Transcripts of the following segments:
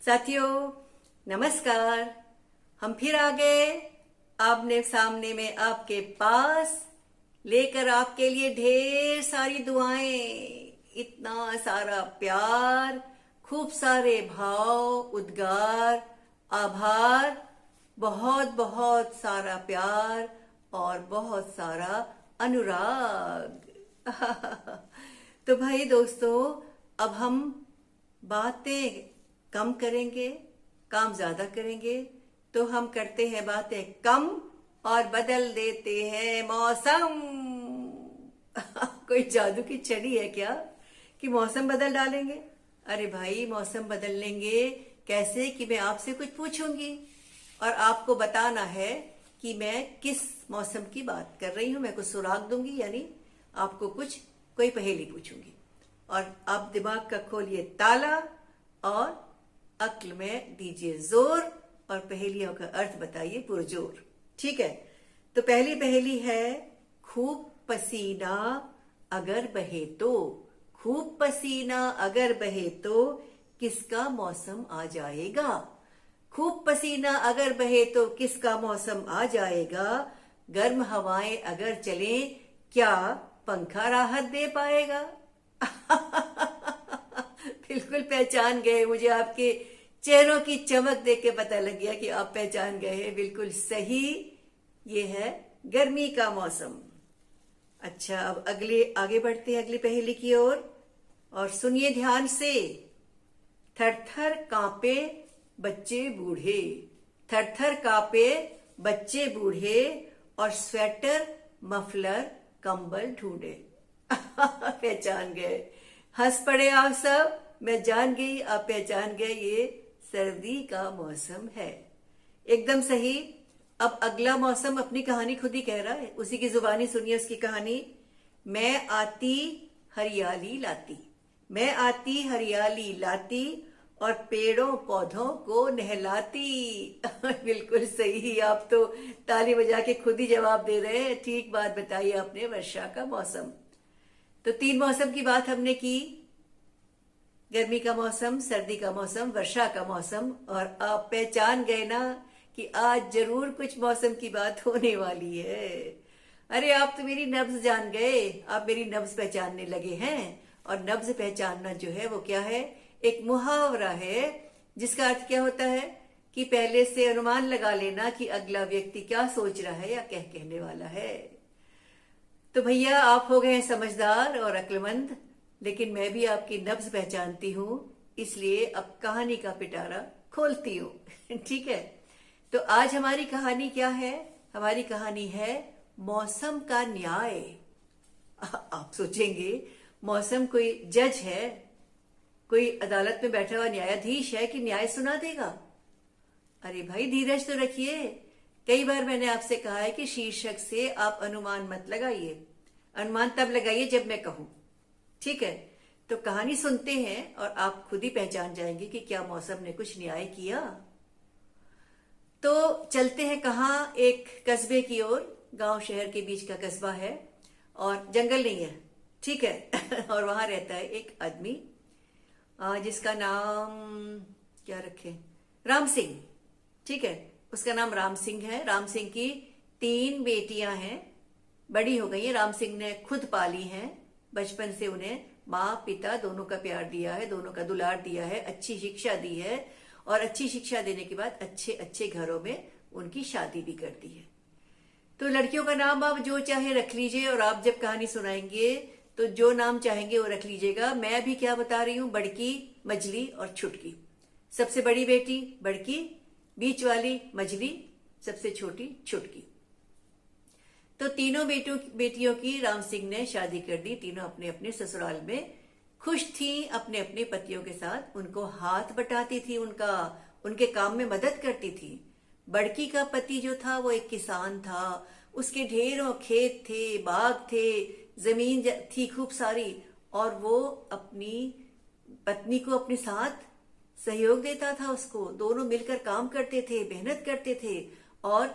साथियों नमस्कार। हम फिर आ गए आपने सामने में आपके पास लेकर आपके लिए ढेर सारी दुआएं, इतना सारा प्यार, खूब सारे भाव, उद्गार, आभार, बहुत बहुत सारा प्यार और बहुत सारा अनुराग। तो भाई दोस्तों, अब हम बातें कम करेंगे, काम ज्यादा करेंगे। तो हम करते हैं बातें कम और बदल देते हैं मौसम। कोई जादू की छड़ी है क्या कि मौसम बदल डालेंगे? अरे भाई, मौसम बदल लेंगे कैसे कि मैं आपसे कुछ पूछूंगी और आपको बताना है कि मैं किस मौसम की बात कर रही हूं। मैं कुछ सुराग दूंगी, यानी आपको कोई पहेली पूछूंगी और आप दिमाग का खोलिए ताला और अक्ल में दीजिए जोर और पहेलियों का अर्थ बताइए पुरजोर। ठीक है, तो पहली पहेली है, खूब पसीना अगर बहे तो, खूब पसीना अगर बहे तो किसका मौसम आ जाएगा? खूब पसीना अगर बहे तो किसका मौसम आ जाएगा? गर्म हवाएं अगर चले क्या पंखा राहत दे पाएगा? बिल्कुल पहचान गए, मुझे आपके चेहरों की चमक देख के पता लग गया कि आप पहचान गए हैं। बिल्कुल सही, ये है गर्मी का मौसम। अच्छा, अब आगे बढ़ते हैं अगली पहेली की ओर और सुनिए ध्यान से। थर थर कांपे बच्चे बूढ़े, थर थर कांपे बच्चे बूढ़े और स्वेटर मफलर कंबल ढूंढे। पहचान गए, हंस पड़े आप सब। मैं जान गई, आप पहचान गए, ये सर्दी का मौसम है। एकदम सही। अब अगला मौसम अपनी कहानी खुद ही कह रहा है, उसी की जुबानी सुनिए उसकी कहानी। मैं आती हरियाली लाती, मैं आती हरियाली लाती और पेड़ों पौधों को नहलाती। बिल्कुल सही, आप तो ताली बजा के खुद ही जवाब दे रहे हैं। ठीक बात बताई आपने, वर्षा का मौसम। तो 3 मौसम की बात हमने की, गर्मी का मौसम, सर्दी का मौसम, वर्षा का मौसम, और आप पहचान गए ना कि आज जरूर कुछ मौसम की बात होने वाली है। अरे आप तो मेरी नब्ज जान गए, आप मेरी नब्ज पहचानने लगे हैं। और नब्ज पहचानना जो है वो क्या है? एक मुहावरा है जिसका अर्थ क्या होता है कि पहले से अनुमान लगा लेना कि अगला व्यक्ति क्या सोच रहा है या कहने वाला है। तो भैया, आप हो गए हैं समझदार और अक्लमंद, लेकिन मैं भी आपकी नब्ज पहचानती हूं, इसलिए अब कहानी का पिटारा खोलती हूं। ठीक है, तो आज हमारी कहानी क्या है? हमारी कहानी है मौसम का न्याय। आप सोचेंगे मौसम कोई जज है, कोई अदालत में बैठा हुआ न्यायाधीश है कि न्याय सुना देगा? अरे भाई, धीरज तो रखिए। कई बार मैंने आपसे कहा है कि शीर्षक से आप अनुमान मत लगाइए, अनुमान तब लगाइए जब मैं कहूं। ठीक है, तो कहानी सुनते हैं और आप खुद ही पहचान जाएंगे कि क्या मौसम ने कुछ न्याय किया। तो चलते हैं कहाँ? एक कस्बे की ओर। गांव शहर के बीच का कस्बा है और जंगल नहीं है, ठीक है। और वहां रहता है एक आदमी जिसका नाम क्या रखे? राम सिंह। ठीक है, उसका नाम राम सिंह है। राम सिंह की 3 बेटियां हैं, बड़ी हो गई हैं। राम सिंह ने खुद पाली हैं, बचपन से उन्हें माँ पिता दोनों का प्यार दिया है, दोनों का दुलार दिया है, अच्छी शिक्षा दी है और अच्छी शिक्षा देने के बाद अच्छे अच्छे घरों में उनकी शादी भी कर दी है। तो लड़कियों का नाम आप जो चाहे रख लीजिए और आप जब कहानी सुनाएंगे तो जो नाम चाहेंगे वो रख लीजिएगा। मैं अभी क्या बता रही हूं? बड़की, मझली और छुटकी। सबसे बड़ी बेटी बड़की, बीच वाली मझली, सबसे छोटी छुटकी। तो तीनों बेटियों की राम सिंह ने शादी कर दी। तीनों अपने अपने ससुराल में खुश थी, अपने अपने पतियों के साथ। उनको हाथ बटाती थी, उनके काम में मदद करती थी। बड़की का पति जो था वो एक किसान था, उसके ढेरों खेत थे, बाग थे, जमीन थी खूब सारी, और वो अपनी पत्नी को अपने साथ सहयोग देता था उसको। दोनों मिलकर काम करते थे, मेहनत करते थे। और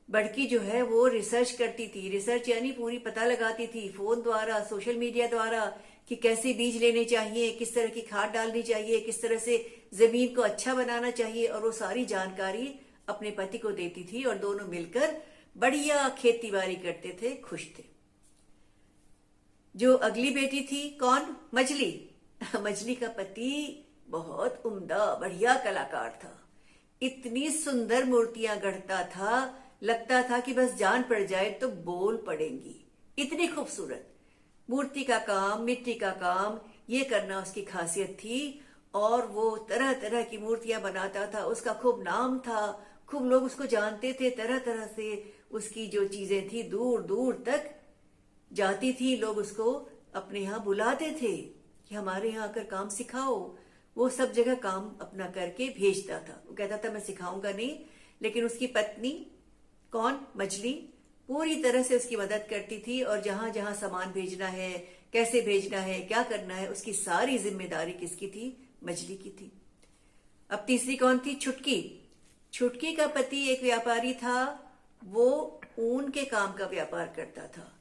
बड़की जो है वो रिसर्च करती थी, रिसर्च यानी पूरी पता लगाती थी फोन द्वारा, सोशल मीडिया द्वारा कि कैसे बीज लेने चाहिए, किस तरह की खाद डालनी चाहिए, किस तरह से जमीन को अच्छा बनाना चाहिए, और वो सारी जानकारी अपने पति को देती थी और दोनों मिलकर बढ़िया खेती बाड़ी करते थे, खुश थे। जो अगली बेटी थी, कौन? मछली। मछली का पति बहुत उम्दा बढ़िया कलाकार था। इतनी सुंदर मूर्तियां गढ़ता था, लगता था कि बस जान पड़ जाए तो बोल पड़ेंगी। इतनी खूबसूरत मूर्ति का काम, मिट्टी का काम, ये करना उसकी खासियत थी। और वो तरह तरह की मूर्तियां बनाता था, उसका खूब नाम था, खूब लोग उसको जानते थे। तरह तरह से उसकी जो चीजें थी दूर दूर तक जाती थी, लोग उसको अपने यहाँ बुलाते थे कि हमारे यहाँ आकर काम सिखाओ। वो सब जगह काम अपना करके भेजता था। वो कहता था मैं सिखाऊंगा नहीं, लेकिन उसकी पत्नी, कौन? मछली, पूरी तरह से उसकी मदद करती थी, और जहां जहां सामान भेजना है, कैसे भेजना है, क्या करना है, उसकी सारी जिम्मेदारी किसकी थी? मछली की थी। अब तीसरी कौन थी? छुटकी। छुटकी का पति एक व्यापारी था, वो ऊन के काम का व्यापार करता था।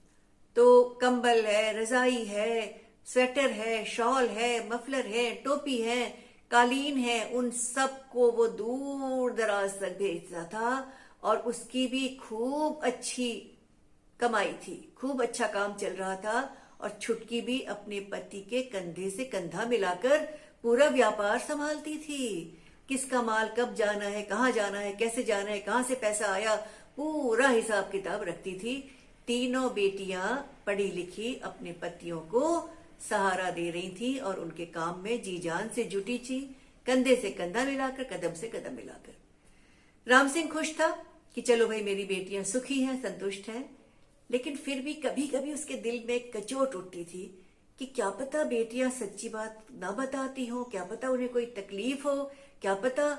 तो कंबल है, रजाई है, स्वेटर है, शॉल है, मफलर है, टोपी है, कालीन है, उन सब को वो दूर दराज तक भेजता था। और उसकी भी खूब अच्छी कमाई थी, खूब अच्छा काम चल रहा था। और छुटकी भी अपने पति के कंधे से कंधा मिलाकर पूरा व्यापार संभालती थी। किसका माल कब जाना है, कहाँ जाना है, कैसे जाना है, कहाँ से पैसा आया, पूरा हिसाब किताब रखती थी। तीनों बेटियां पढ़ी लिखी अपने पतियों को सहारा दे रही थी और उनके काम में जी जान से जुटी थी, कंधे से कंधा मिलाकर, कदम से कदम मिलाकर। राम सिंह खुश था कि चलो भाई मेरी बेटियां सुखी हैं, संतुष्ट हैं। लेकिन फिर भी कभी कभी उसके दिल में एक कचोट उठती थी कि क्या पता बेटियां सच्ची बात ना बताती हो, क्या पता उन्हें कोई तकलीफ हो, क्या पता।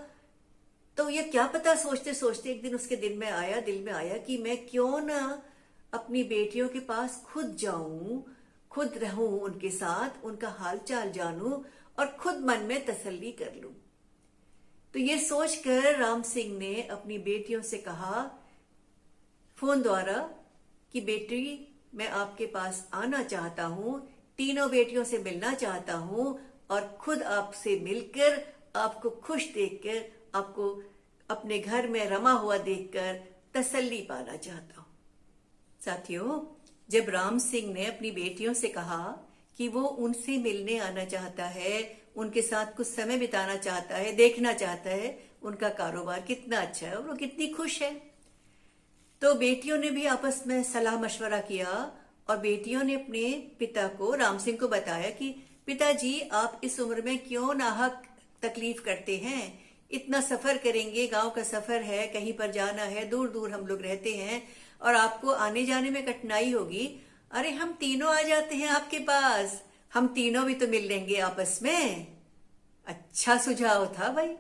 तो ये क्या पता सोचते सोचते एक दिन उसके दिल में आया कि मैं क्यों ना अपनी बेटियों के पास खुद जाऊं, खुद रहूं उनके साथ, उनका हालचाल जानूं और खुद मन में तसल्ली कर लूं। तो ये सोचकर राम सिंह ने अपनी बेटियों से कहा फोन द्वारा कि बेटी मैं आपके पास आना चाहता हूं, तीनों बेटियों से मिलना चाहता हूं और खुद आपसे मिलकर, आपको खुश देखकर, आपको अपने घर में रमा हुआ देखकर तसल्ली पाना चाहता हूं। साथियों, जब राम सिंह ने अपनी बेटियों से कहा कि वो उनसे मिलने आना चाहता है, उनके साथ कुछ समय बिताना चाहता है, देखना चाहता है उनका कारोबार कितना अच्छा है और वो कितनी खुश है, तो बेटियों ने भी आपस में सलाह मशवरा किया और बेटियों ने अपने पिता को, राम सिंह को बताया कि पिताजी आप इस उम्र में क्यों नाहक तकलीफ करते हैं, इतना सफर करेंगे, गांव का सफर है, कहीं पर जाना है, दूर दूर हम लोग रहते हैं और आपको आने जाने में कठिनाई होगी। अरे हम तीनों आ जाते हैं आपके पास, हम तीनों भी तो मिल लेंगे आपस में। अच्छा सुझाव था भाई।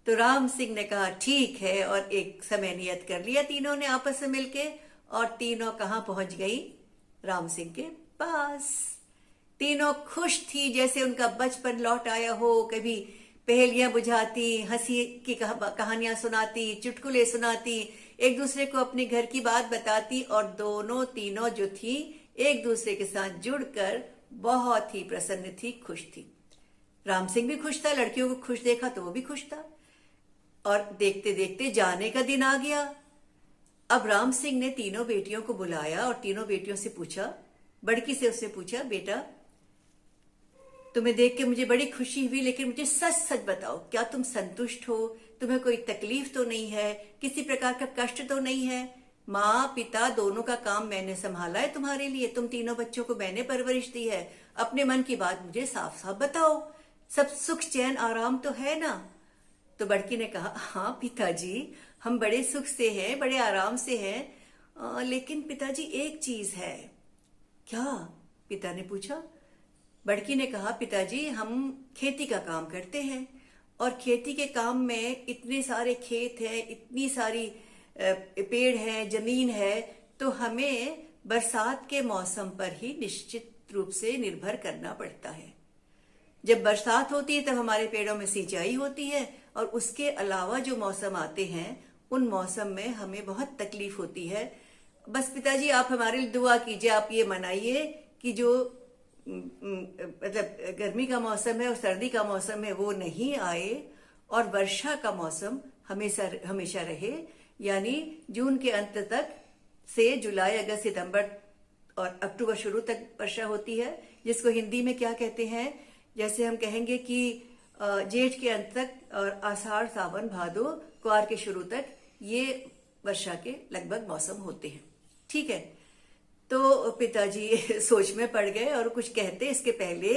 तो राम सिंह ने कहा ठीक है और एक समय नियत कर लिया तीनों ने आपस में मिलके, और तीनों कहां पहुंच गई? राम सिंह के पास। तीनों खुश थी जैसे उनका बचपन लौट आया हो। कभी पहेलियां बुझाती, हंसी की कहानियां सुनाती, चुटकुले सुनाती, एक दूसरे को अपने घर की बात बताती और दोनों तीनों जो थी एक दूसरे के साथ जुड़कर बहुत ही प्रसन्न थी, खुश थी। राम सिंह भी खुश था, लड़कियों को खुश देखा तो वो भी खुश था। और देखते देखते जाने का दिन आ गया। अब राम सिंह ने तीनों बेटियों को बुलाया और तीनों बेटियों से पूछा, बड़की से उससे पूछा, बेटा तुम्हें देख के मुझे बड़ी खुशी हुई, लेकिन मुझे सच सच बताओ क्या तुम संतुष्ट हो, तुम्हें कोई तकलीफ तो नहीं है, किसी प्रकार का कष्ट तो नहीं है? माँ पिता दोनों का काम मैंने संभाला है तुम्हारे लिए, तुम तीनों बच्चों को मैंने परवरिश दी है, अपने मन की बात मुझे साफ साफ बताओ, सब सुख चैन आराम तो है ना? तो बड़की ने कहा, हाँ पिताजी हम बड़े सुख से हैं, बड़े आराम से हैं, लेकिन पिताजी एक चीज है। क्या? पिता ने पूछा। बड़की ने कहा, पिताजी हम खेती का काम करते हैं और खेती के काम में इतने सारे खेत हैं, इतनी सारी पेड़ हैं, जमीन है, तो हमें बरसात के मौसम पर ही निश्चित रूप से निर्भर करना पड़ता है। जब बरसात होती है तब हमारे पेड़ों में सिंचाई होती है और उसके अलावा जो मौसम आते हैं उन मौसम में हमें बहुत तकलीफ होती है। बस पिताजी आप हमारे लिए दुआ कीजिए, आप ये मनाइए कि जो मतलब गर्मी का मौसम है और सर्दी का मौसम है वो नहीं आए और वर्षा का मौसम हमेशा हमेशा रहे, यानी जून के अंत तक से जुलाई, अगस्त, सितंबर और अक्टूबर शुरू तक वर्षा होती है, जिसको हिंदी में क्या कहते हैं, जैसे हम कहेंगे कि जेठ के अंत तक और आषाढ़, सावन, भादो, क्वार के शुरू तक ये वर्षा के लगभग मौसम होते हैं। ठीक है। तो पिताजी सोच में पड़ गए और कुछ कहते इसके पहले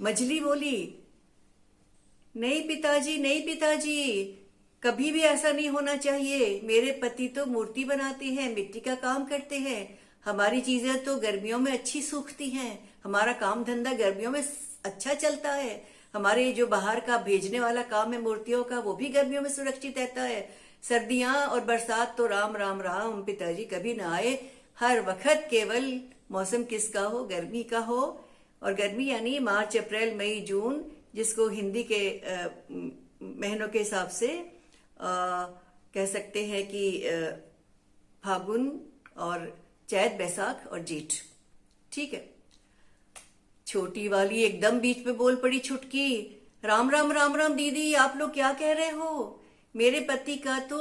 मछली बोली, नहीं पिताजी, नहीं पिताजी, कभी भी ऐसा नहीं होना चाहिए। मेरे पति तो मूर्ति बनाते हैं, मिट्टी का काम करते हैं, हमारी चीजें तो गर्मियों में अच्छी सूखती हैं, हमारा काम धंधा गर्मियों में अच्छा चलता है, हमारे जो बाहर का भेजने वाला काम है मूर्तियों का, वो भी गर्मियों में सुरक्षित रहता है। सर्दियां और बरसात तो राम राम राम पिताजी कभी ना आए, हर वक्त केवल मौसम किसका हो, गर्मी का हो। और गर्मी यानी मार्च, अप्रैल, मई, जून, जिसको हिंदी के महीनों के हिसाब से कह सकते हैं कि फागुन और चैत, बैसाख और जेठ। ठीक है। छोटी वाली एकदम बीच में बोल पड़ी, छुटकी, राम राम राम राम दीदी, आप लोग क्या कह रहे हो? मेरे पति का तो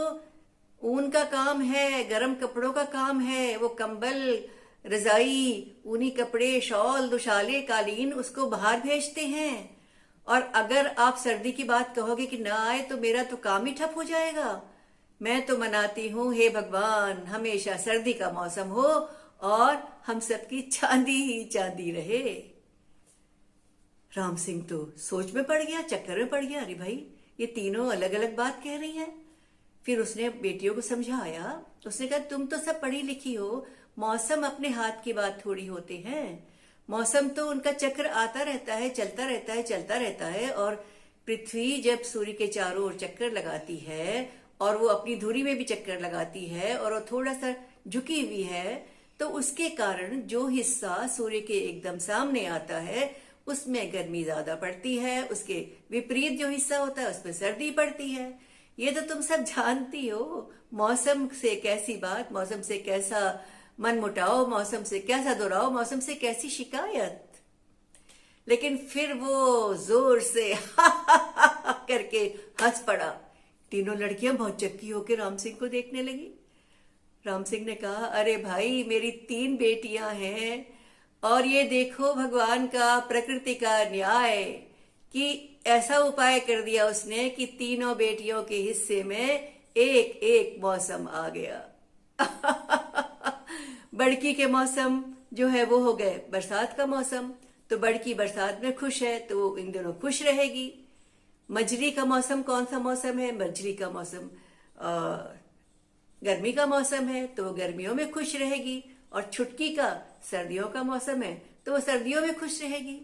ऊन का काम है, गर्म कपड़ों का काम है, वो कंबल, रजाई, ऊनी कपड़े, शॉल, दुशाले, कालीन उसको बाहर भेजते हैं। और अगर आप सर्दी की बात कहोगे कि ना आए तो मेरा तो काम ही ठप हो जाएगा। मैं तो मनाती हूँ, हे भगवान, हमेशा सर्दी का मौसम हो और हम सबकी चांदी ही चांदी रहे। राम सिंह तो सोच में पड़ गया, चक्कर में पड़ गया, अरे भाई ये तीनों अलग अलग बात कह रही हैं। फिर उसने बेटियों को समझाया, उसने कहा तुम तो सब पढ़ी लिखी हो, मौसम अपने हाथ की बात थोड़ी होते हैं, मौसम तो उनका चक्र आता रहता है, चलता रहता है, चलता रहता है। और पृथ्वी जब सूर्य के चारों ओर चक्कर लगाती है और वो अपनी धुरी में भी चक्कर लगाती है और वो थोड़ा सा झुकी हुई है, तो उसके कारण जो हिस्सा सूर्य के एकदम सामने आता है उसमें गर्मी ज्यादा पड़ती है, उसके विपरीत जो हिस्सा होता है उसमें सर्दी पड़ती है। ये तो तुम सब जानती हो। मौसम से कैसी बात, मौसम से कैसा मन मुटाओ, मौसम से कैसा दोहराओ, मौसम से कैसी शिकायत। लेकिन फिर वो जोर से करके हंस पड़ा। तीनों लड़कियां बहुत चक्की होकर राम सिंह को देखने लगी। राम सिंह ने कहा, अरे भाई मेरी 3 बेटियां हैं और ये देखो भगवान का, प्रकृति का न्याय कि ऐसा उपाय कर दिया उसने कि तीनों बेटियों के हिस्से में एक एक मौसम आ गया। बड़की के मौसम जो है वो हो गए बरसात का मौसम, तो बड़की बरसात में खुश है तो वो इन दोनों खुश रहेगी। मझली का मौसम कौन सा मौसम है? मझली का मौसम गर्मी का मौसम है तो वो गर्मियों में खुश रहेगी। और छुटकी का सर्दियों का मौसम है तो वो सर्दियों में खुश रहेगी।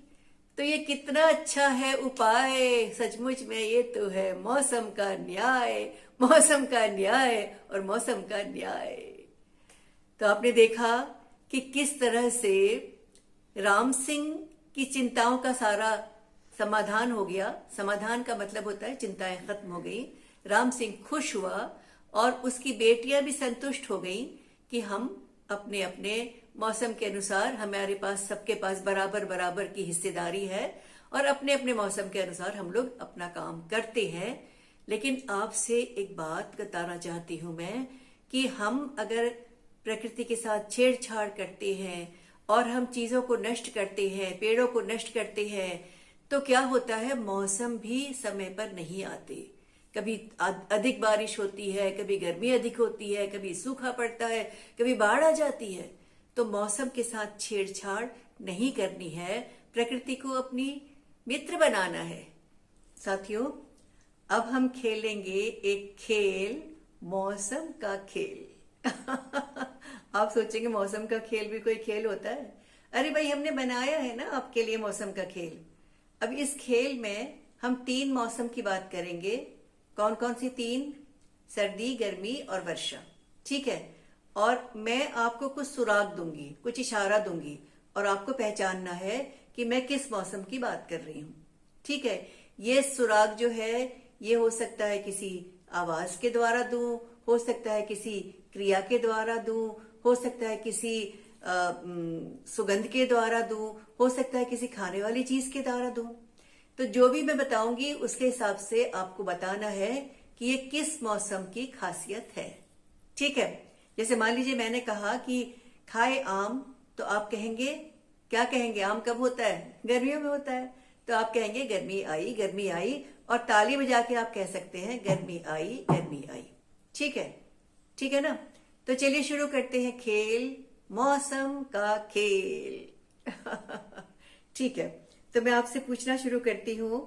तो ये कितना अच्छा है उपाय, सचमुच में ये तो है मौसम का न्याय, मौसम का न्याय और मौसम का न्याय। तो आपने देखा कि किस तरह से राम सिंह की चिंताओं का सारा समाधान हो गया। समाधान का मतलब होता है चिंताएं खत्म हो गई, राम सिंह खुश हुआ और उसकी बेटियां भी संतुष्ट हो गई कि हम अपने अपने मौसम के अनुसार, हमारे पास सबके पास बराबर बराबर की हिस्सेदारी है और अपने अपने मौसम के अनुसार हम लोग अपना काम करते हैं। लेकिन आपसे एक बात बताना चाहती हूं मैं कि हम अगर प्रकृति के साथ छेड़छाड़ करते हैं और हम चीजों को नष्ट करते हैं, पेड़ों को नष्ट करते हैं, तो क्या होता है, मौसम भी समय पर नहीं आते। कभी अधिक बारिश होती है, कभी गर्मी अधिक होती है, कभी सूखा पड़ता है, कभी बाढ़ आ जाती है। तो मौसम के साथ छेड़छाड़ नहीं करनी है, प्रकृति को अपनी मित्र बनाना है। साथियों, अब हम खेलेंगे एक खेल, मौसम का खेल। आप सोचेंगे मौसम का खेल भी कोई खेल होता है? अरे भाई, हमने बनाया है ना आपके लिए मौसम का खेल। अब इस खेल में हम 3 मौसम की बात करेंगे। कौन कौन सी 3? सर्दी, गर्मी और वर्षा। ठीक है। और मैं आपको कुछ सुराग दूंगी, कुछ इशारा दूंगी और आपको पहचानना है कि मैं किस मौसम की बात कर रही हूं। ठीक है। ये सुराग जो है ये हो सकता है किसी आवाज के द्वारा दूं, हो सकता है किसी क्रिया के द्वारा दूं, हो सकता है किसी सुगंध के द्वारा दूं, हो सकता है किसी खाने वाली चीज के द्वारा दूं। तो जो भी मैं बताऊंगी उसके हिसाब से आपको बताना है कि ये किस मौसम की खासियत है। ठीक है, जैसे मान लीजिए मैंने कहा कि खाए आम, तो आप कहेंगे, क्या कहेंगे? आम कब होता है? गर्मियों में होता है। तो आप कहेंगे गर्मी आई, गर्मी आई, और ताली बजा के आप कह सकते हैं गर्मी आई, गर्मी आई। ठीक है, ठीक है ना? तो चलिए शुरू करते हैं खेल, मौसम का खेल। ठीक है, तो मैं आपसे पूछना शुरू करती हूँ।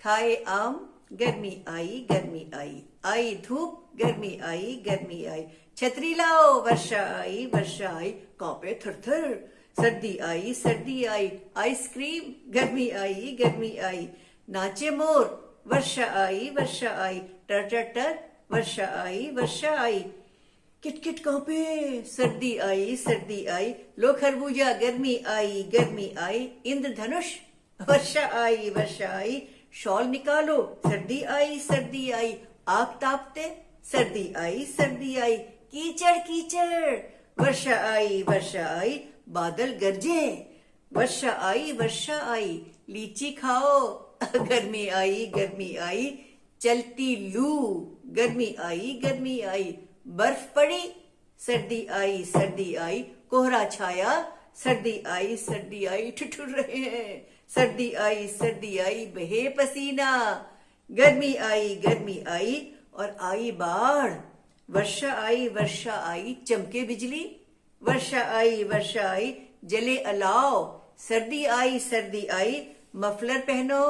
खाए आम, गर्मी आई, गर्मी आई, आई धूप, गर्मी आई, गर्मी आई, छतरी लाओ, वर्षा आई, वर्षा आई, कांपे थरथर, सर्दी आई, सर्दी आई, आइसक्रीम, गर्मी आई, गर्मी आई, नाचे मोर, वर्षा आई, वर्षा आई, टर टर टर, वर्षा आई, वर्षा आई, किटकिट कांपे, सर्दी आई, सर्दी आई, लो खरबूजा, गर्मी आई, गर्मी आई, इंद्रधनुष, वर्षा आई, वर्षा आई, शॉल निकालो, सर्दी आई, सर्दी आई, आग तापते, सर्दी आई, सर्दी आई, कीचड़ कीचड़, वर्षा आई, वर्षा आई, बादल गरजे, वर्षा आई, वर्षा आई, लीची खाओ, गर्मी आई, गर्मी आई, चलती लू, गर्मी आई, गर्मी आई, बर्फ पड़ी, सर्दी आई, सर्दी आई, कोहरा छाया, सर्दी आई, सर्दी आई, ठिठुर रहे हैं, सर्दी आई, सर्दी आई, बहे पसीना, गर्मी आई, गर्मी आई, और आई बाढ़, वर्षा आई, वर्षा आई, चमके बिजली, वर्षा आई, वर्षा आई, जले अलाव, सर्दी आई, सर्दी आई, मफलर पहनो,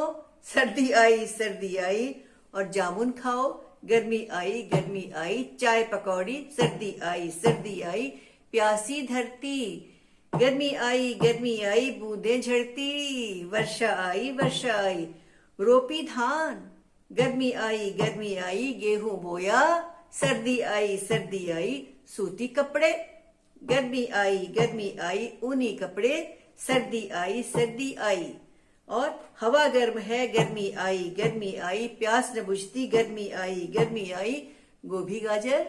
सर्दी आई, सर्दी आई, और जामुन खाओ, गर्मी आई, गर्मी आई, चाय पकौड़ी, सर्दी आई, सर्दी आई, प्यासी धरती, गर्मी आई, गर्मी आई, बूंदें झड़ती, वर्षा आई, वर्षा आई, रोपी धान, गर्मी आई, गर्मी आई, गेहूं बोया, सर्दी आई, सर्दी आई, सूती कपड़े, गर्मी आई, गर्मी आई, ऊनी कपड़े, सर्दी आई, सर्दी आई, और हवा गर्म है, गर्मी आई, गर्मी आई, प्यास न बुझती, गर्मी आई, गर्मी आई, गोभी गाजर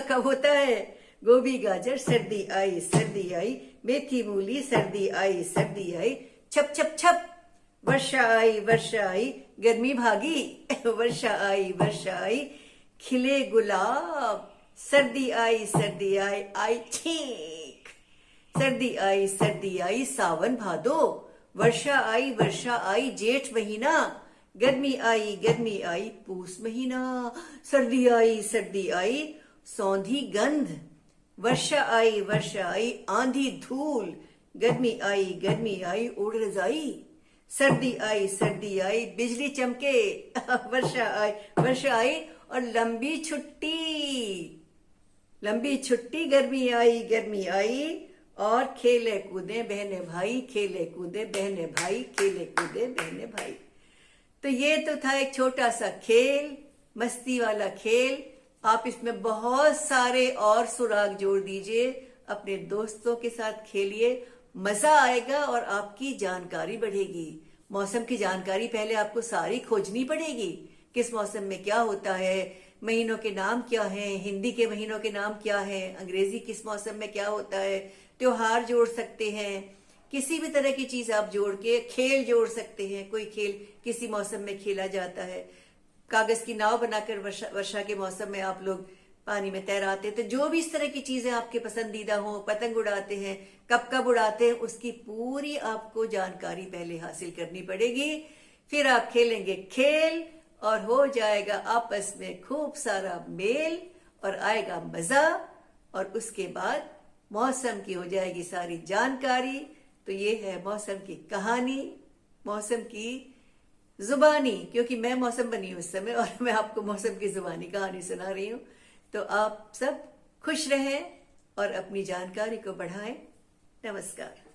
कब होता है? गोभी गाजर, सर्दी आई, सर्दी आई, मेथी मूली, सर्दी आई, सर्दी आई, छप छप छप, वर्षा आई, वर्षा आई, गर्मी भागी, वर्षा आई, वर्षा आई, खिले गुलाब, सर्दी आई, सर्दी आई, आई ठीक, सर्दी आई, सर्दी आई, सावन भादो, वर्षा आई, वर्षा आई, जेठ महीना, गर्मी आई, गर्मी आई, पूस महीना, सर्दी आई, सर्दी आई, सौंधी गंध, वर्षा आई, वर्षा आई, आंधी धूल, गर्मी आई, गर्मी आई, उड़ रजाई, सर्दी आई, सर्दी आई, बिजली चमके, वर्षा आई, वर्षा आई, और लंबी छुट्टी, लंबी छुट्टी, गर्मी आई, गर्मी आई, और खेले कूदे बहने भाई, खेले कूदे बहने भाई, खेले कूदे बहने भाई। तो ये तो था एक छोटा सा खेल, मस्ती वाला खेल। आप इसमें बहुत सारे और सुराग जोड़ दीजिए, अपने दोस्तों के साथ खेलिए, मजा आएगा और आपकी जानकारी बढ़ेगी। मौसम की जानकारी पहले आपको सारी खोजनी पड़ेगी, किस मौसम में क्या होता है, महीनों के नाम क्या हैं, हिंदी के महीनों के नाम क्या हैं, अंग्रेजी किस मौसम में क्या होता है, त्योहार जोड़ सकते हैं, किसी भी तरह की चीज आप जोड़ के खेल जोड़ सकते हैं। कोई खेल किसी मौसम में खेला जाता है, कागज की नाव बनाकर वर्षा के मौसम में आप लोग पानी में तैराते हैं। तो जो भी इस तरह की चीजें आपके पसंदीदा हो, पतंग उड़ाते हैं, कब कब उड़ाते हैं, उसकी पूरी आपको जानकारी पहले हासिल करनी पड़ेगी। फिर आप खेलेंगे खेल और हो जाएगा आपस में खूब सारा मेल और आएगा मजा, और उसके बाद मौसम की हो जाएगी सारी जानकारी। तो ये है मौसम की कहानी, मौसम की जुबानी, क्योंकि मैं मौसम बनी हूं इस समय और मैं आपको मौसम की जुबानी कहानी सुना रही हूं। तो आप सब खुश रहें और अपनी जानकारी को बढ़ाएं। नमस्कार।